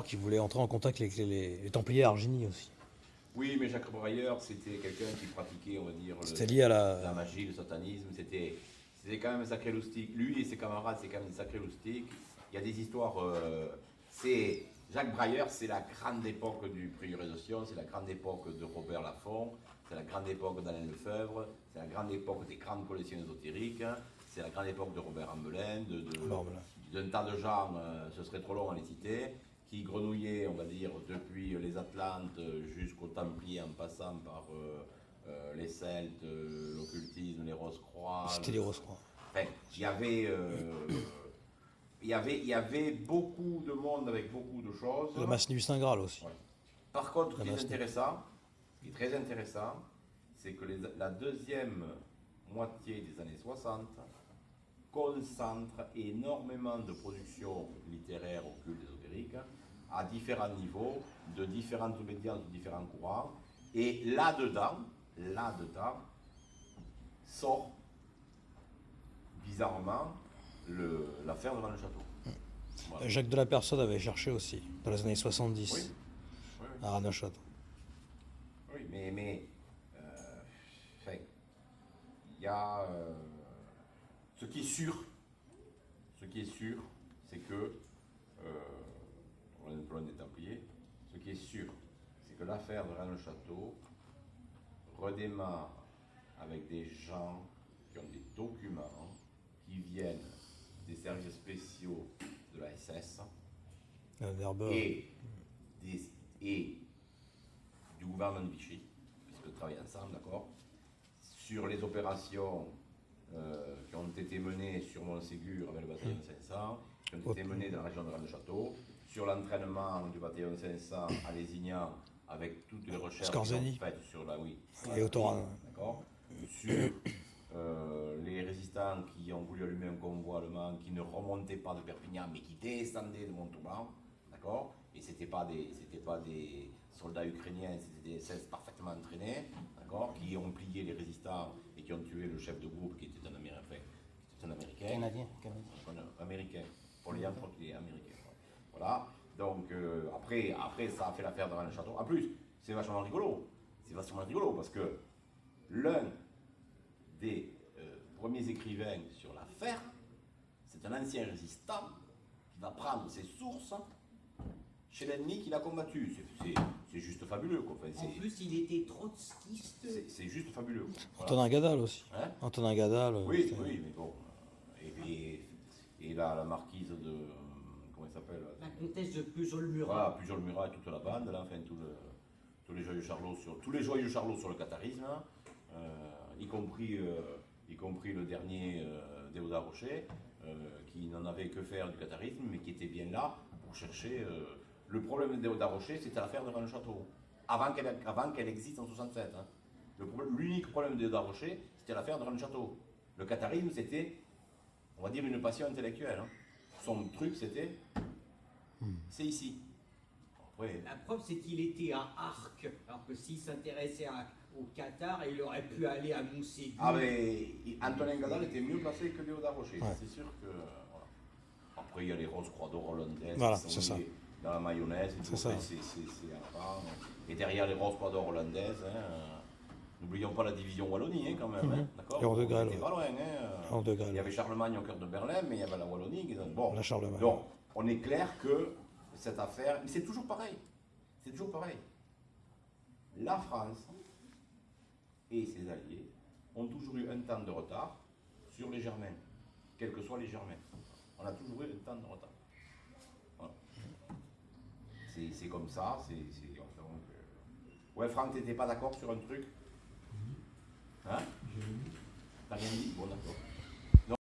Qui voulait entrer en contact avec les Templiers à Argini aussi. Oui, mais Jacques Brailleur, c'était quelqu'un qui pratiquait, on va dire, C'était lié à la magie, le satanisme. C'était quand même un sacré loustique. Lui et ses camarades, c'est quand même des sacrés loustiques. Il y a des histoires. Jacques Brailleur, c'est la grande époque du Prieuré de Sion, c'est la grande époque de Robert Laffont, c'est la grande époque d'Alain Lefebvre, c'est la grande époque des grandes collections ésotériques, c'est la grande époque de Robert Ambelin, d'un tas de gens, ce serait trop long à les citer, qui grenouillaient, on va dire, depuis les Atlantes jusqu'aux Templiers en passant par les Celtes, l'occultisme, les Rose-Croix. C'était les Rose-Croix. Enfin, il y avait beaucoup de monde avec beaucoup de choses. La Massénie du Saint Graal aussi. Ouais. Par contre, ce qui est très intéressant, c'est que la deuxième moitié des années 60 concentre énormément de productions littéraires, occultes, ésotériques, à différents niveaux, de différentes obédiences, de différents courants. Et là-dedans, sort bizarrement l'affaire de Rennes-le-Château. Voilà. Jacques de la Personne avait cherché aussi, dans les années 70, oui. à Rennes-le-Château. Oui, mais il y a ce qui est sûr, c'est que on est un peu loin des Templiers. Ce qui est sûr, c'est que l'affaire de Rennes-le-Château redémarre avec des gens qui ont des documents qui viennent des services spéciaux de la SS et du gouvernement de Vichy, puisque travaillent ensemble, d'accord, sur les opérations qui ont été menées sur Montségur avec le bataillon 500, qui ont été menées dans la région de Rennes-le-Château, sur l'entraînement du bataillon 500 à Lézignan, avec toutes les recherches faites sur et Autoran. D'accord, sur les résistants qui ont voulu allumer un convoi allemand qui ne remontait pas de Perpignan mais qui descendait de Montauban, d'accord, et c'était pas des soldats ukrainiens, c'était des SS parfaitement entraînés, d'accord, qui ont plié les résistants et qui ont tué le chef de groupe qui était un Américain. Américain. Pour les autres, il est américain. Voilà. Donc après ça a fait l'affaire de Rennes-le-Château. En plus, c'est vachement rigolo. Parce que l'un des premiers écrivains sur l'affaire, c'est un ancien résistant qui va prendre ses sources chez l'ennemi qu'il a combattu. C'est juste fabuleux. Quoi. Enfin, en plus, il était trotskiste. C'est juste fabuleux. Voilà. Antonin Gadal aussi. Hein, Antonin Gadal. Oui, mais bon. Et la marquise de. Comment elle s'appelle? La comtesse de Pujol-Murat. Voilà, Pujol-Murat et toute la bande, là, enfin, tous les joyeux charlots sur le catharisme, y compris le dernier Déodat Rocher, qui n'en avait que faire du catharisme, mais qui était bien là pour chercher. Le problème de Déodat Rocher, c'était l'affaire de Rennes-le-Château, avant qu'elle existe en 67. Hein. L'unique problème de Déodat Rocher, c'était l'affaire de Rennes-le-Château. Le catharisme, c'était, on va dire, une passion intellectuelle. Hein. Son truc, c'était, c'est ici. Ouais. La preuve, c'est qu'il était à Arques, alors que s'il s'intéressait au Qatar, il aurait pu aller à Mousségur. Ah, mais Antonin Gadal était mieux placé que Déodat Rocher. Ouais. C'est sûr que. Voilà. Après, il y a les roses croix d'or hollandaises qui sont dans la mayonnaise. C'est à part. Et derrière les roses croix d'or hollandaises, n'oublions pas la division Wallonie, quand même. Hein, d'accord. Et Hors-de-Grêle. Pas loin. Il y avait Charlemagne au cœur de Berlin, mais il y avait la Wallonie. Bon, la Charlemagne. Donc, on est clair que cette affaire, mais c'est toujours pareil. La France et ses alliés ont toujours eu un temps de retard sur les Germains, quels que soient les Germains. On a toujours eu un temps de retard. Voilà. C'est comme ça. Ouais, Franck, t'étais pas d'accord sur un truc? Hein? T'as rien dit? Bon, d'accord.